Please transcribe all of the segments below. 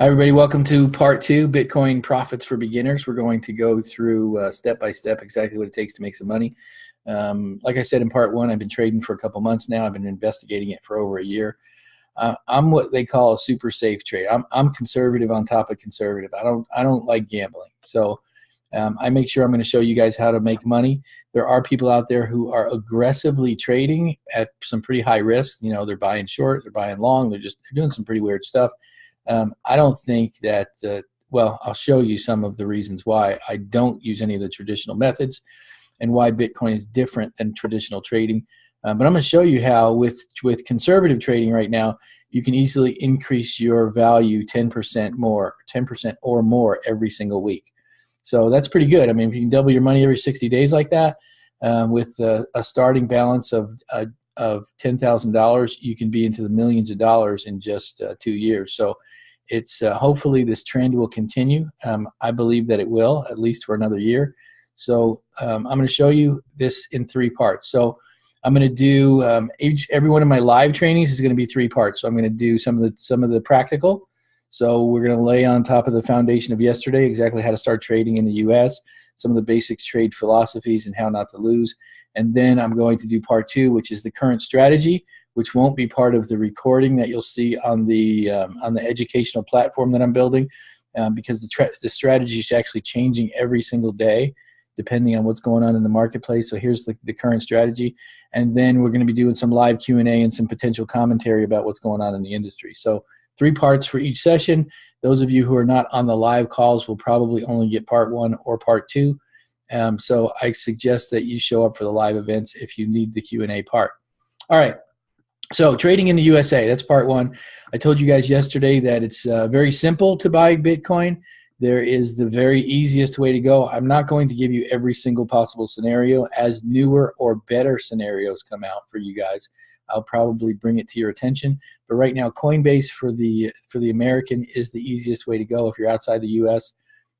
Hi, everybody. Welcome to part two, Bitcoin Profits for Beginners. We're going to go through step by step exactly what it takes to make some money. Like I said in part one, I've been trading for a couple months now. I've been investigating it for over a year. I'm what they call a super safe trader. I'm conservative on top of conservative. I don't like gambling. So I make sure I'm going to show you guys how to make money. There are people out there who are aggressively trading at some pretty high risk. You know, they're buying short, they're buying long, they're doing some pretty weird stuff. I don't think that, well, I'll show you some of the reasons why I don't use any of the traditional methods and why Bitcoin is different than traditional trading. But I'm going to show you how with conservative trading right now, you can easily increase your value 10% more, 10% or more every single week. So that's pretty good. I mean, if you can double your money every 60 days like that, with a starting balance of $10,000, you can be into the millions of dollars in just 2 years. So it's hopefully this trend will continue. I believe that it will, at least for another year. So I'm going to show you this in 3 parts. So I'm going to do every one of my live trainings is going to be 3 parts. So I'm going to do some of the practical. So we're going to lay on top of the foundation of yesterday exactly how to start trading in the U.S., some of the basic trade philosophies and how not to lose. And then I'm going to do part 2, which is the current strategy, which won't be part of the recording that you'll see on the educational platform that I'm building, because the strategy is actually changing every single day depending on what's going on in the marketplace. So here's the current strategy. And then we're going to be doing some live Q&A and some potential commentary about what's going on in the industry. So 3 parts for each session. Those of you who are not on the live calls will probably only get part 1 or part 2. So I suggest that you show up for the live events if you need the Q&A part. All right. So trading in the USA, that's part 1. I told you guys yesterday that it's very simple to buy Bitcoin. There is the very easiest way to go. I'm not going to give you every single possible scenario. As newer or better scenarios come out for you guys, I'll probably bring it to your attention. But right now, Coinbase for the American is the easiest way to go. If you're outside the US,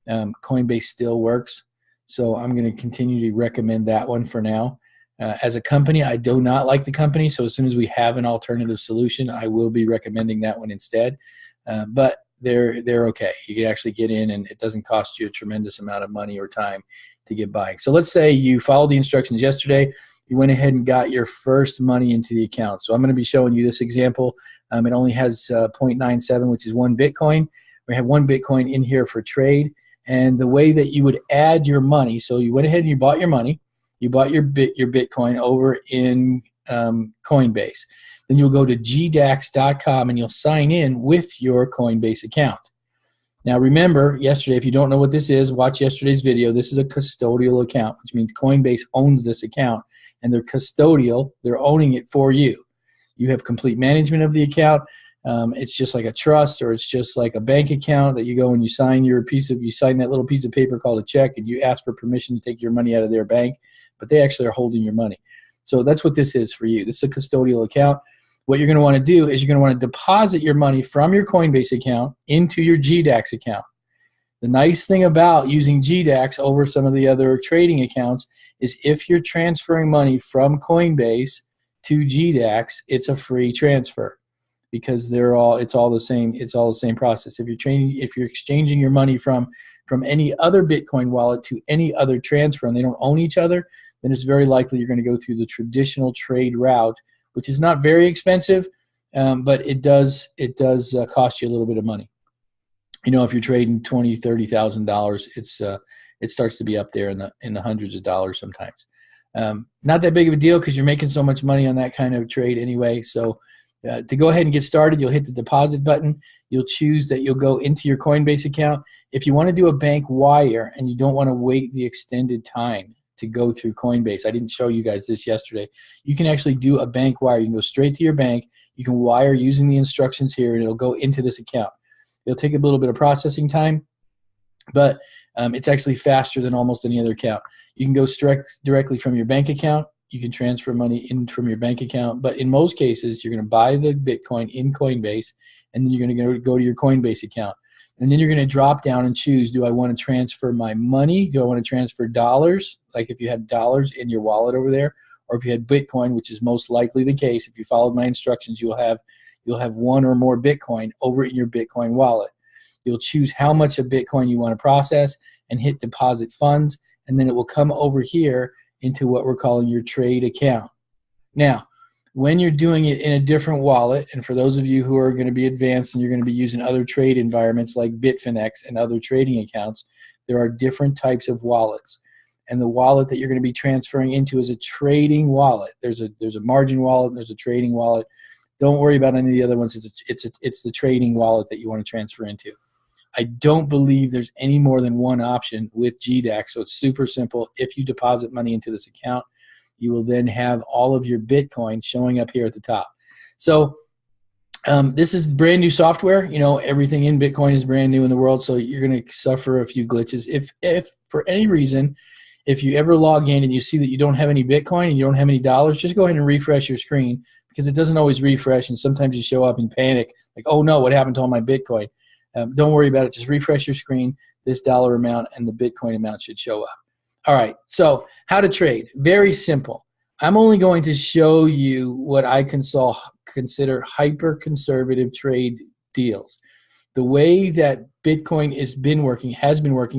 Coinbase still works. So I'm going to continue to recommend that one for now. As a company, I do not like the company. So as soon as we have an alternative solution, I will be recommending that one instead. But they're okay. You can actually get in, and it doesn't cost you a tremendous amount of money or time to get buying. So let's say you followed the instructions yesterday. You went ahead and got your first money into the account. So I'm going to be showing you this example. It only has 0.97, which is 1 Bitcoin. We have 1 Bitcoin in here for trade. And the way that you would add your money, so you went ahead and you bought your money. You bought your Bitcoin over in Coinbase. Then you'll go to gdax.com and you'll sign in with your Coinbase account. Now remember, yesterday, if you don't know what this is, watch yesterday's video. This is a custodial account, which means Coinbase owns this account, and they're custodial. They're owning it for you. You have complete management of the account. It's just like a trust, or it's just like a bank account that you go and you sign that little piece of paper called a check, and you ask for permission to take your money out of their bank, but they actually are holding your money. So that's what this is for you. This is a custodial account. What you're going to want to do is you're going to want to deposit your money from your Coinbase account into your GDAX account. The nice thing about using GDAX over some of the other trading accounts is if you're transferring money from Coinbase to GDAX, it's a free transfer because it's all the same process. If you're exchanging your money from any other Bitcoin wallet to any other transfer and they don't own each other, then it's very likely you're going to go through the traditional trade route, which is not very expensive, but it does cost you a little bit of money. You know, if you're trading $20,000, $30,000, it starts to be up there in the hundreds of dollars sometimes. Not that big of a deal because you're making so much money on that kind of trade anyway. So to go ahead and get started, you'll hit the deposit button. You'll choose that you'll go into your Coinbase account. If you want to do a bank wire and you don't want to wait the extended time to go through Coinbase, I didn't show you guys this yesterday. You can actually do a bank wire. You can go straight to your bank. You can wire using the instructions here, and it'll go into this account. It'll take a little bit of processing time, but it's actually faster than almost any other account. You can go directly from your bank account. You can transfer money in from your bank account, but in most cases, you're going to buy the Bitcoin in Coinbase, and then you're going to go to your Coinbase account. And then you're going to drop down and choose, do I want to transfer my money? Do I want to transfer dollars, like if you had dollars in your wallet over there? Or if you had Bitcoin, which is most likely the case, if you followed my instructions, you'll have 1 or more Bitcoin over in your Bitcoin wallet. You'll choose how much of Bitcoin you want to process and hit deposit funds, and then it will come over here into what we're calling your trade account. Now, when you're doing it in a different wallet, and for those of you who are going to be advanced and you're going to be using other trade environments like Bitfinex and other trading accounts, there are different types of wallets. And the wallet that you're going to be transferring into is a trading wallet. There's a margin wallet, there's a trading wallet. Don't worry about any of the other ones. It's the trading wallet that you want to transfer into. I don't believe there's any more than one option with GDAX, so it's super simple. If you deposit money into this account, you will then have all of your Bitcoin showing up here at the top. So this is brand new software. You know, everything in Bitcoin is brand new in the world, so you're going to suffer a few glitches. If for any reason, if you ever log in and you see that you don't have any Bitcoin and you don't have any dollars, just go ahead and refresh your screen, because it doesn't always refresh, and sometimes you show up in panic, like, oh no, what happened to all my Bitcoin? Don't worry about it. Just refresh your screen. This dollar amount and the Bitcoin amount should show up. All right, so how to trade. Very simple. I'm only going to show you what I consider hyper-conservative trade deals. The way that Bitcoin has been working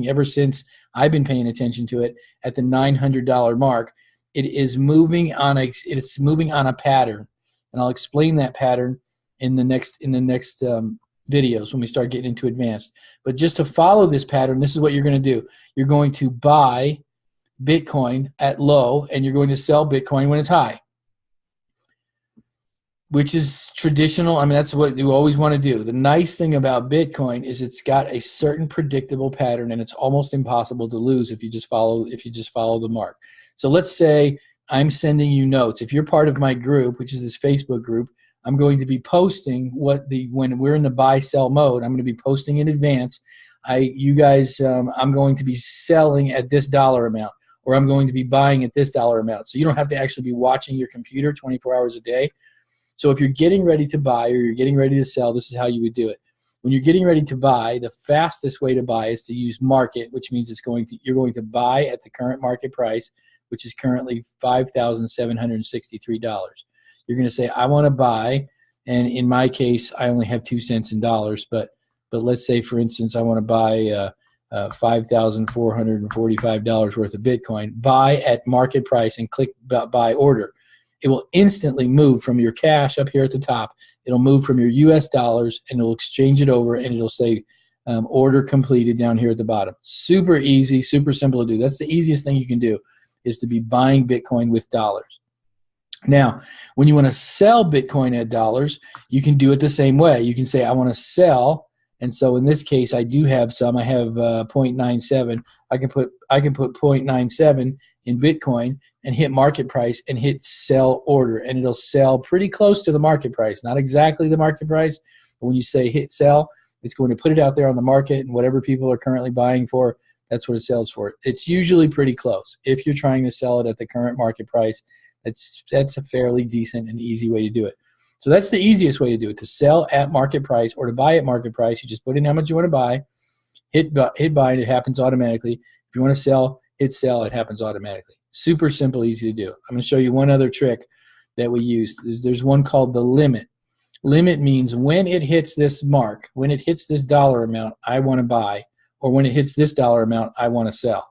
ever since I've been paying attention to it at the $900 mark. It is moving on a pattern, and I'll explain that pattern in the next videos when we start getting into advanced. But just to follow this pattern, this is what you're going to do. You're going to buy Bitcoin at low, and you're going to sell Bitcoin when it's high, which is traditional. I mean, that's what you always want to do. The nice thing about Bitcoin is it's got a certain predictable pattern, and it's almost impossible to lose if you just follow the mark. So let's say I'm sending you notes. If you're part of my group, which is this Facebook group, I'm going to be posting when we're in the buy-sell mode. I'm going to be posting in advance. I'm going to be selling at this dollar amount, or I'm going to be buying at this dollar amount. So you don't have to actually be watching your computer 24 hours a day. So if you're getting ready to buy or you're getting ready to sell, this is how you would do it. When you're getting ready to buy, the fastest way to buy is to use market, which means you're going to buy at the current market price, which is currently $5,763. You're going to say, I want to buy, and in my case, I only have 2 cents in dollars, but let's say, for instance, I want to buy $5,445 worth of Bitcoin. Buy at market price and click buy order. It will instantly move from your cash up here at the top. It'll move from your US dollars, and it'll exchange it over, and it'll say order completed down here at the bottom. Super easy, super simple to do. That's the easiest thing you can do, is to be buying Bitcoin with dollars. Now, when you want to sell Bitcoin at dollars, you can do it the same way. You can say, I want to sell, and so in this case, I do have some. I have 0.97. I can put 0.97 in Bitcoin and hit market price and hit sell order, and it'll sell pretty close to the market price. Not exactly the market price, but when you say hit sell, it's going to put it out there on the market, and whatever people are currently buying for, that's what it sells for. It's usually pretty close. If you're trying to sell it at the current market price, that's a fairly decent and easy way to do it. So that's the easiest way to do it, to sell at market price or to buy at market price. You just put in how much you want to buy, hit buy, and it happens automatically. If you want to sell, hit sell, it happens automatically. Super simple, easy to do. I'm going to show you one other trick that we use. There's one called the limit. Limit means when it hits this mark, when it hits this dollar amount, I want to buy, or when it hits this dollar amount, I want to sell.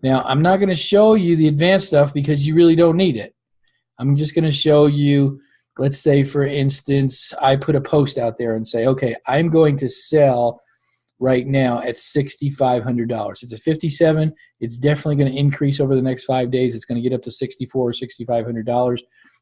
Now, I'm not going to show you the advanced stuff because you really don't need it. I'm just going to show you, let's say, for instance, I put a post out there and say, okay, I'm going to sell right now at $6,500. It's a 57. It's definitely going to increase over the next 5 days. It's going to get up to $6,400 or $6,500.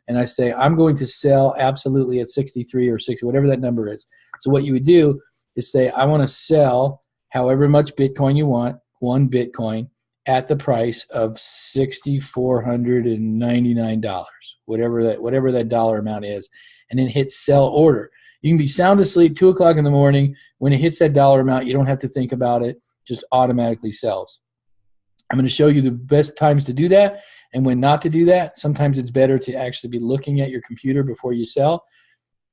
And I say, I'm going to sell absolutely at 63 or 60, whatever that number is. So what you would do is say, I want to sell however much Bitcoin you want, 1 Bitcoin, at the price of $6,499, whatever that dollar amount is, and then hit sell order. You can be sound asleep, 2 o'clock in the morning. When it hits that dollar amount, you don't have to think about it. Just automatically sells. I'm going to show you the best times to do that and when not to do that. Sometimes it's better to actually be looking at your computer before you sell.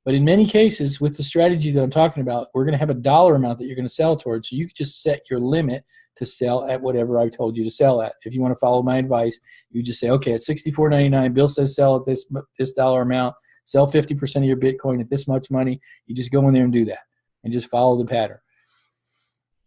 But in many cases, with the strategy that I'm talking about, we're going to have a dollar amount that you're going to sell towards. So you can just set your limit to sell at whatever I told you to sell at. If you want to follow my advice, you just say, okay, at $64.99, Bill says sell at this dollar amount, sell 50% of your Bitcoin at this much money. You just go in there and do that and just follow the pattern.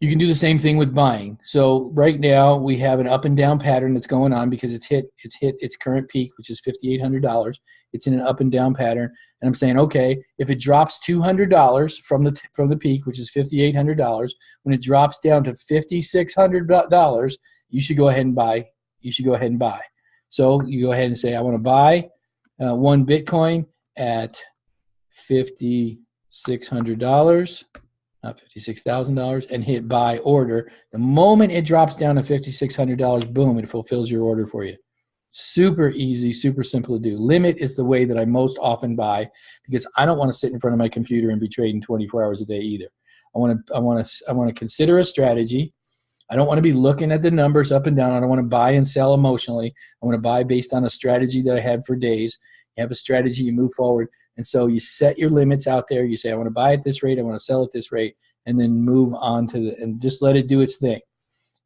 You can do the same thing with buying. So right now we have an up and down pattern that's going on because it's hit its current peak, which is $5,800. It's in an up and down pattern, and I'm saying, okay, if it drops $200 from the peak, which is $5,800, when it drops down to $5,600, you should go ahead and buy. You should go ahead and buy. So you go ahead and say, I want to buy one Bitcoin at $5,600. Not $56,000, and hit buy order. The moment it drops down to $5,600, boom, it fulfills your order for you. Super easy, super simple to do. Limit is the way that I most often buy because I don't want to sit in front of my computer and be trading 24 hours a day either. I want to consider a strategy. I don't want to be looking at the numbers up and down. I don't want to buy and sell emotionally. I want to buy based on a strategy that I had for days. You have a strategy, you move forward. And so you set your limits out there. You say, I want to buy at this rate. I want to sell at this rate, and then move on to and just let it do its thing.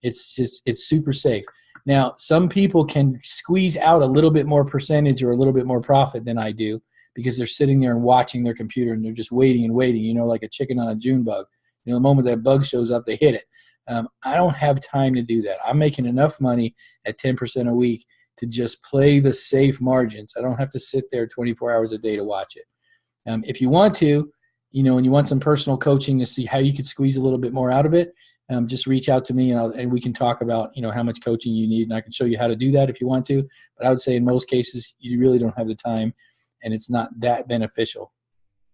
It's super safe. Now, some people can squeeze out a little bit more percentage or a little bit more profit than I do because they're sitting there and watching their computer and they're just waiting and waiting, like a chicken on a June bug. The moment that bug shows up, they hit it. I don't have time to do that. I'm making enough money at 10% a week to just play the safe margins. I don't have to sit there 24 hours a day to watch it. If you want to, and you want some personal coaching to see how you could squeeze a little bit more out of it, just reach out to me and we can talk about, how much coaching you need, and I can show you how to do that if you want to. But I would say in most cases, you really don't have the time and it's not that beneficial.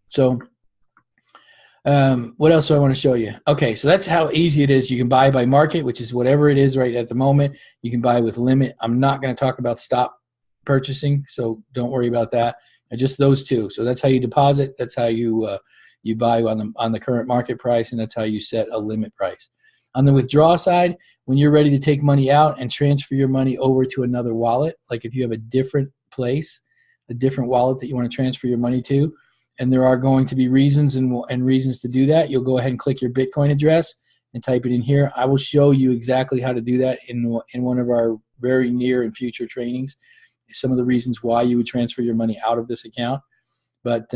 So what else do I want to show you? Okay, so that's how easy it is. You can buy by market, which is whatever it is right at the moment. You can buy with limit. I'm not going to talk about stop purchasing, so don't worry about that. Just those two. So that's how you deposit. That's how you buy on the current market price, and that's how you set a limit price. On the withdraw side, when you're ready to take money out and transfer your money over to another wallet, like if you have a different place, a different wallet that you want to transfer your money to, and there are going to be reasons and reasons to do that, you'll go ahead and click your Bitcoin address and type it in here. I will show you exactly how to do that in one of our very near and future trainings, some of the reasons why you would transfer your money out of this account. But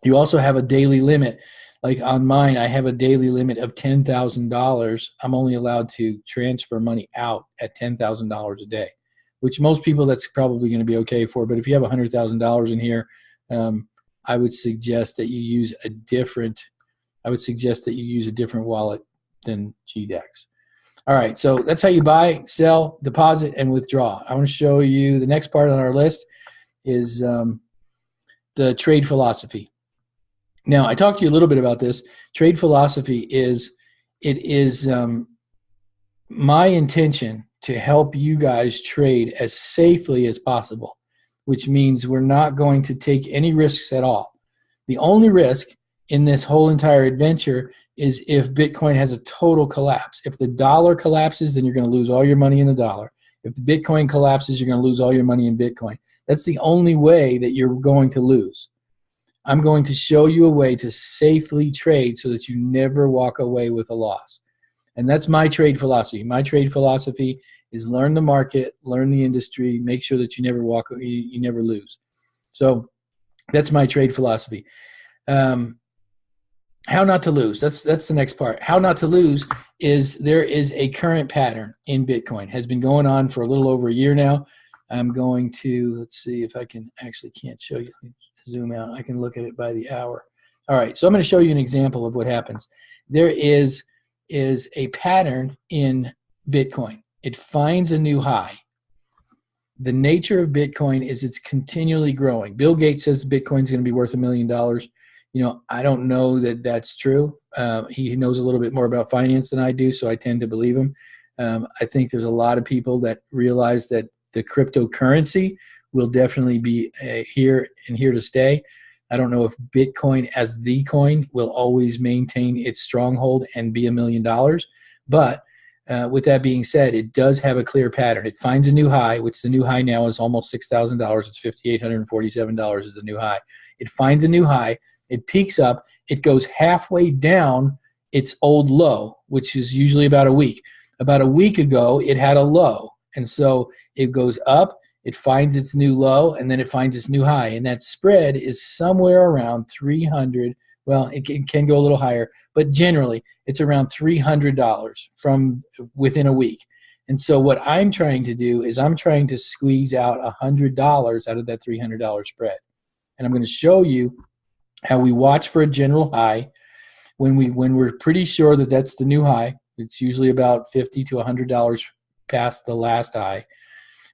you also have a daily limit. Like on mine, I have a daily limit of $10,000. I'm only allowed to transfer money out at $10,000 a day, which most people that's probably going to be okay for. But if you have $100,000 in here, I would suggest that you use a different wallet than GDEX. All right, so that's how you buy, sell, deposit, and withdraw. I want to show you the next part on our list is the trade philosophy. Now, I talked to you a little bit about this. Trade philosophy is my intention to help you guys trade as safely as possible, which means we're not going to take any risks at all. The only risk in this whole entire adventure is if Bitcoin has a total collapse. If the dollar collapses, then you're going to lose all your money in the dollar. If the Bitcoin collapses, you're going to lose all your money in Bitcoin. That's the only way that you're going to lose. I'm going to show you a way to safely trade so that you never walk away with a loss. And that's my trade philosophy. My trade philosophy is learn the market, learn the industry, make sure that you never lose. So that's my trade philosophy. How not to lose. That's the next part. How not to lose is there is a current pattern in Bitcoin. Has been going on for a little over a year now. I'm going to, let's see if I can, actually can't show you. Zoom out. I can look at it by the hour. All right, so I'm going to show you an example of what happens. There is a pattern in Bitcoin. It finds a new high. The nature of Bitcoin is it's continually growing. Bill Gates says Bitcoin's going to be worth $1 million. I don't know that that's true. He knows a little bit more about finance than I do, so I tend to believe him. I think there's a lot of people that realize that the cryptocurrency will definitely be here to stay. I don't know if Bitcoin as the coin will always maintain its stronghold and be $1 million. But with that being said, it does have a clear pattern. It finds a new high, which the new high now is almost $6,000. It's $5,847 is the new high. It finds a new high. It peaks up. It goes halfway down its old low, which is usually about a week. About a week ago, it had a low. And so it goes up. It finds its new low, and then it finds its new high. And that spread is somewhere around 300 Well, it can go a little higher, but generally it's around $300 from within a week. And so what I'm trying to do is I'm trying to squeeze out $100 out of that $300 spread. And I'm going to show you how we watch for a general high when we're pretty sure that that's the new high. It's usually about $50 to $100 past the last high.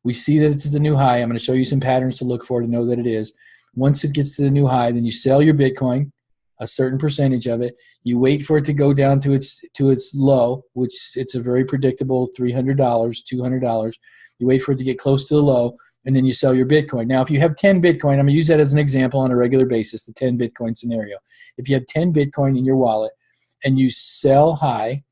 We see that it's the new high. I'm going to show you some patterns to look for to know that it is. Once it gets to the new high, then you sell your Bitcoin, a certain percentage of it. You wait for it to go down to its low, which it's a very predictable $300, $200. You wait for it to get close to the low, and then you sell your Bitcoin. Now, if you have 10 Bitcoin, I'm going to use that as an example on a regular basis, the 10 Bitcoin scenario. If you have 10 Bitcoin in your wallet and you sell high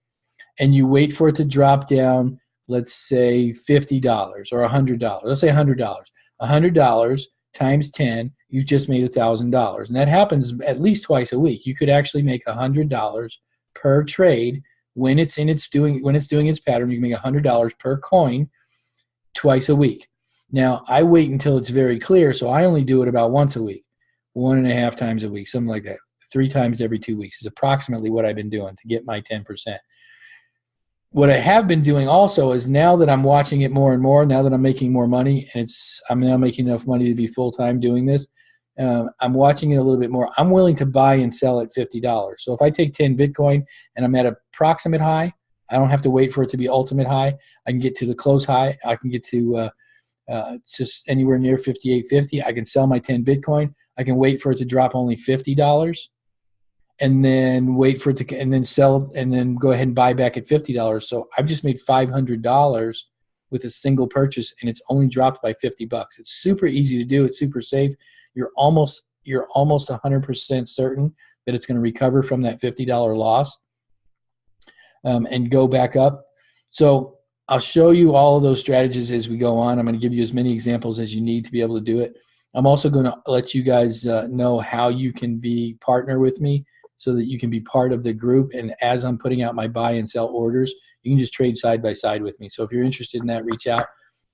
and you wait for it to drop down, let's say $50 or $100. Let's say $100. $100 times 10, you've just made $1,000. And that happens at least twice a week. You could actually make $100 per trade when it's doing its pattern. You can make $100 per coin twice a week. Now, I wait until it's very clear, so I only do it about once a week, 1.5 times a week, something like that. 3 times every 2 weeks is approximately what I've been doing to get my 10%. What I have been doing also is, now that I'm watching it more and more, now that I'm making more money, and I'm now making enough money to be full-time doing this, I'm watching it a little bit more. I'm willing to buy and sell at $50. So if I take 10 Bitcoin and I'm at an approximate high, I don't have to wait for it to be ultimate high. I can get to the close high. I can get to just anywhere near 58.50. I can sell my 10 Bitcoin. I can wait for it to drop only $50. And then wait for it to, and then sell, and then go ahead and buy back at $50. So I've just made $500 with a single purchase, and it's only dropped by $50. It's super easy to do. It's super safe. You're almost 100% certain that it's going to recover from that $50 loss and go back up. So I'll show you all of those strategies as we go on. I'm going to give you as many examples as you need to be able to do it. I'm also going to let you guys know how you can partner with me, so that you can be part of the group. And as I'm putting out my buy and sell orders, you can just trade side by side with me. So if you're interested in that, reach out,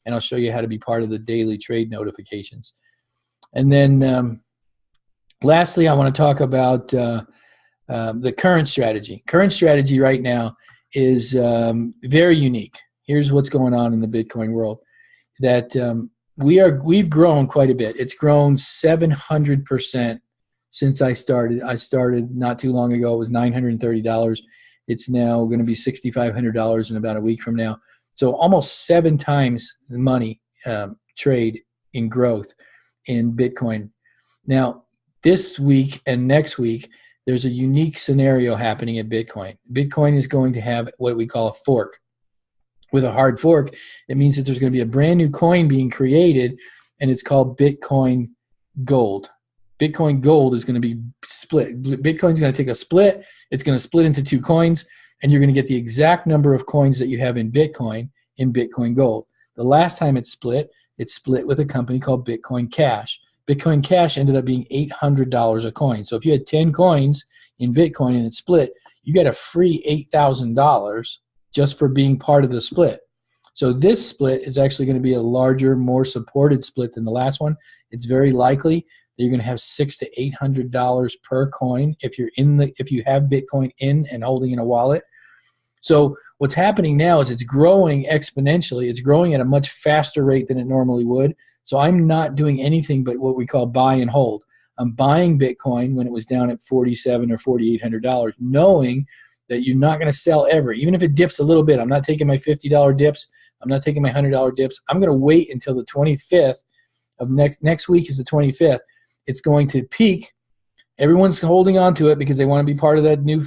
and I'll show you how to be part of the daily trade notifications. And then lastly, I want to talk about the current strategy. Current strategy right now is very unique. Here's what's going on in the Bitcoin world. That we've grown quite a bit. It's grown 700% since I started. I started not too long ago. It was $930. It's now going to be $6,500 in about a week from now. So almost 7 times the money trade in growth in Bitcoin. Now, this week and next week, there's a unique scenario happening at Bitcoin. Bitcoin is going to have what we call a fork. With a hard fork, it means that there's going to be a brand new coin being created, and it's called Bitcoin Gold. Bitcoin Gold is going to be split. Bitcoin's going to take a split. It's going to split into 2 coins, and you're going to get the exact number of coins that you have in Bitcoin Gold. The last time it split with a company called Bitcoin Cash. Bitcoin Cash ended up being $800 a coin. So if you had 10 coins in Bitcoin and it split, you got a free $8,000 just for being part of the split. So this split is actually going to be a larger, more supported split than the last one. It's very likely that you're going to have $600 to $800 per coin if you have Bitcoin in and holding in a wallet. So what's happening now is it's growing exponentially. It's growing at a much faster rate than it normally would. So I'm not doing anything but what we call buy and hold. I'm buying Bitcoin when it was down at $4,700 or $4,800, knowing that you're not going to sell ever. Even if it dips a little bit, I'm not taking my $50 dips. I'm not taking my $100 dips. I'm going to wait until the 25th of next week is the 25th. It's going to peak. Everyone's holding on to it because they want to be part of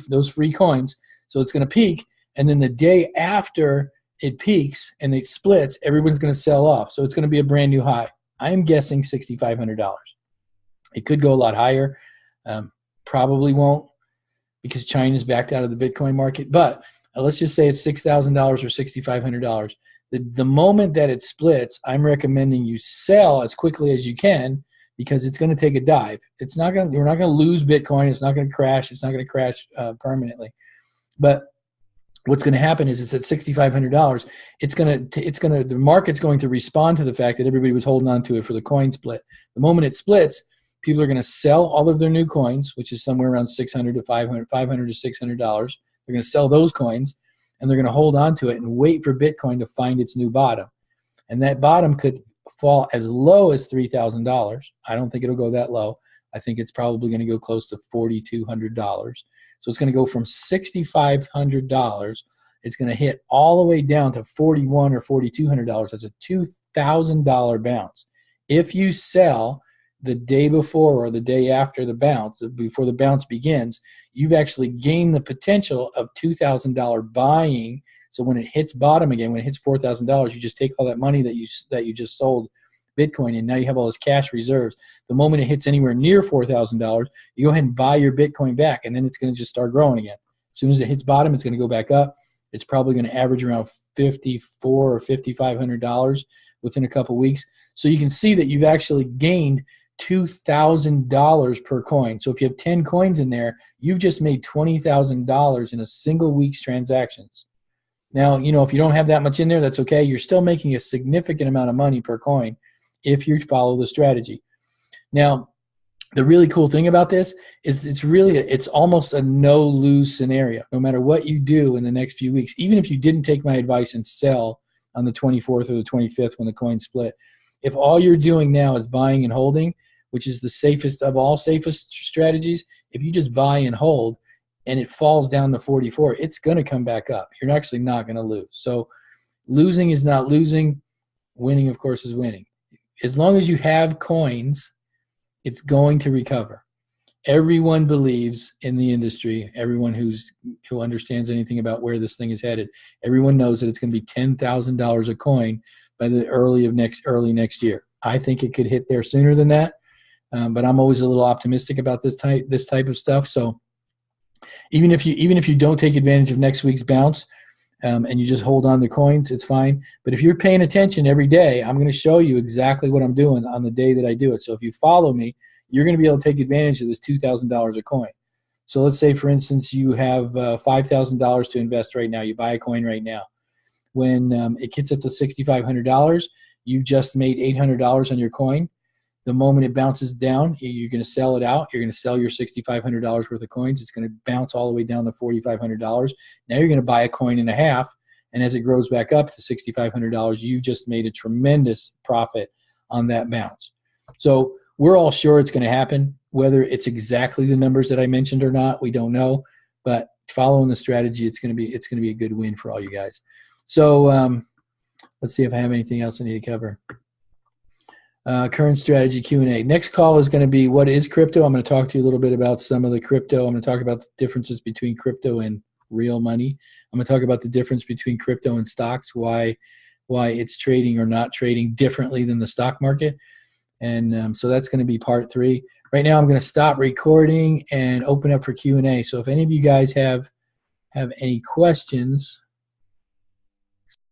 those free coins. So it's going to peak, and then the day after it peaks and it splits, everyone's going to sell off. So it's going to be a brand new high. I'm guessing $6,500. It could go a lot higher. Probably won't, because China's backed out of the Bitcoin market. But let's just say it's $6,000 or $6,500. The moment that it splits, I'm recommending you sell as quickly as you can, because it's going to take a dive. We're not going to lose Bitcoin. It's not going to crash. It's not going to crash permanently. But what's going to happen is it's at $6,500. The market's going to respond to the fact that everybody was holding on to it for the coin split. The moment it splits, People are going to sell all of their new coins, which is somewhere around $600 to $500 to $600. They're going to sell those coins, and they're going to hold on to it and wait for Bitcoin to find its new bottom. And that bottom could fall as low as $3,000. I don't think it'll go that low. I think it's probably going to go close to $4,200. So it's going to go from $6,500. It's going to hit all the way down to $4,100 or $4,200. That's a $2,000 bounce. If you sell the day before or the day after the bounce, before the bounce begins, you've actually gained the potential of $2,000 buying. So when it hits bottom again, when it hits $4,000, you just take all that money that you just sold Bitcoin, and now you have all those cash reserves. The moment it hits anywhere near $4,000, you go ahead and buy your Bitcoin back, and then it's going to just start growing again. As soon as it hits bottom, it's going to go back up. It's probably going to average around $5,400 or $5,500 within a couple weeks. So you can see that you've actually gained $2,000 per coin. So if you have 10 coins in there, you've just made $20,000 in a single week's transactions. Now, you know, if you don't have that much in there, that's okay. You're still making a significant amount of money per coin if you follow the strategy. Now, the really cool thing about this is it's almost a no-lose scenario. No matter what you do in the next few weeks, even if you didn't take my advice and sell on the 24th or the 25th when the coin split, if all you're doing now is buying and holding, which is the safest of all safest strategies, if you just buy and hold and it falls down to 44, it's going to come back up. You're actually not going to lose. So losing is not losing. Winning, of course, is winning. As long as you have coins, it's going to recover. Everyone believes in the industry, everyone who understands anything about where this thing is headed, everyone knows that it's going to be $10,000 a coin by the early next year. I think it could hit there sooner than that, but I'm always a little optimistic about this type of stuff. So even if you don't take advantage of next week's bounce, and you just hold on to coins, it's fine. But if you're paying attention every day, I'm going to show you exactly what I'm doing on the day that I do it. So if you follow me, you're going to be able to take advantage of this $2,000 a coin. So let's say, for instance, you have $5,000 to invest right now. You buy a coin right now. When it gets up to $6,500, you've just made $800 on your coin. The moment it bounces down, you're going to sell it out. You're going to sell your $6,500 worth of coins. It's going to bounce all the way down to $4,500. Now you're going to buy a coin and a half, and as it grows back up to $6,500, you've just made a tremendous profit on that bounce. So we're all sure it's going to happen. Whether it's exactly the numbers that I mentioned or not, we don't know. But following the strategy, it's going to be a good win for all you guys. So let's see if I have anything else I need to cover. Current strategy Q&A. Next call is going to be what is crypto. I'm going to talk to you a little bit about some of the crypto. I'm going to talk about the differences between crypto and real money. I'm going to talk about the difference between crypto and stocks, why it's trading or not trading differently than the stock market. And so that's going to be part 3. Right now I'm going to stop recording and open up for Q&A. So if any of you guys have any questions,